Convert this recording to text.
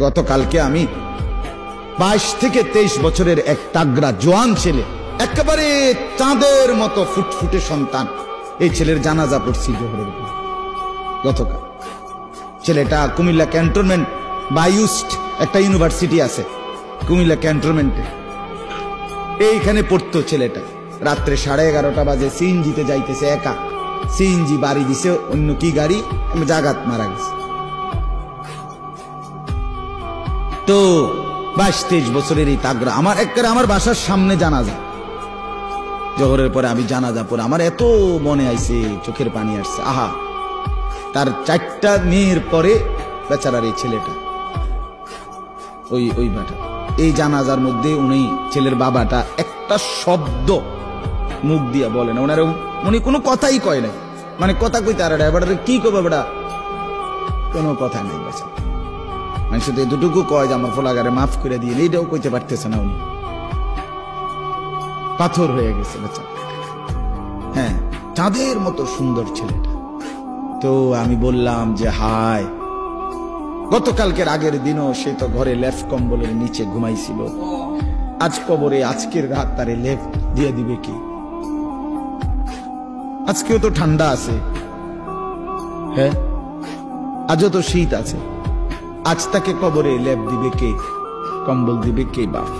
গতকালকে আমি 22 থেকে 23 বছরের এক তাগড়া জোয়ান ছেলে, একেবারে চাঁদের মতো ফুটফুটে সন্তান, এই ছেলের জানাজা পড়ছি জোহরের পরে। গতকাল ছেলেটা কুমিল্লা ক্যান্টনমেন্ট বায়ুস্ট একটা ইউনিভার্সিটি আছে কুমিল্লা ক্যান্টনমেন্টে, এইখানে পড়তো ছেলেটা। রাত্রে 11:30 বাজে সিএনজিতে যাইতেছে একা, সিএনজি বাড়ি দিছে অন্য কি গাড়ি, জাগাত মারা গেছে। তো 22-23 বছরের এই তাগড়া আমার বাসার সামনে জানাজা। জোহরের পরে আমি জানাজা পরে আমার এত মনে আইছে, চোখের পানি আসছে। আহা, তার 4টা মেয়ের পরে বেচারার এই ছেলেটা, ওই বাটা, এই জানাজার মধ্যে উনি ছেলের বাবাটা একটা শব্দ মুখ দিয়া বলে না, উনি কোনো কথাই কয় নাই, মানে কথা কইতে আর ড্রাইভারটা কি কবে বেটা, কোনো কথা নেই বেচারা। মানে শুধু এতটুকু কয় যে আমার ফোলাগারে মাফ করে দিয়ে, এইটাও কইতে পারতেছে না উনি, পাথর হয়ে গেছে বেচারা। হ্যাঁ, চাঁদের মতো সুন্দর ছেলেটা। তো আমি বললাম যে হায়, গতকালকের আগের দিনও সে তো ঘরে লেফ কম্বলের নিচে ঘুমাইছিল, আজ কবরে আজকের রাত তারে লেফ দিয়ে দিবে কি? আজকেও তো ঠান্ডা আছে, হ্যাঁ আজও তো শীত আছে, আজ তাকে কবরে লেপ দিবে কে, কম্বল দিবে কে বাপ?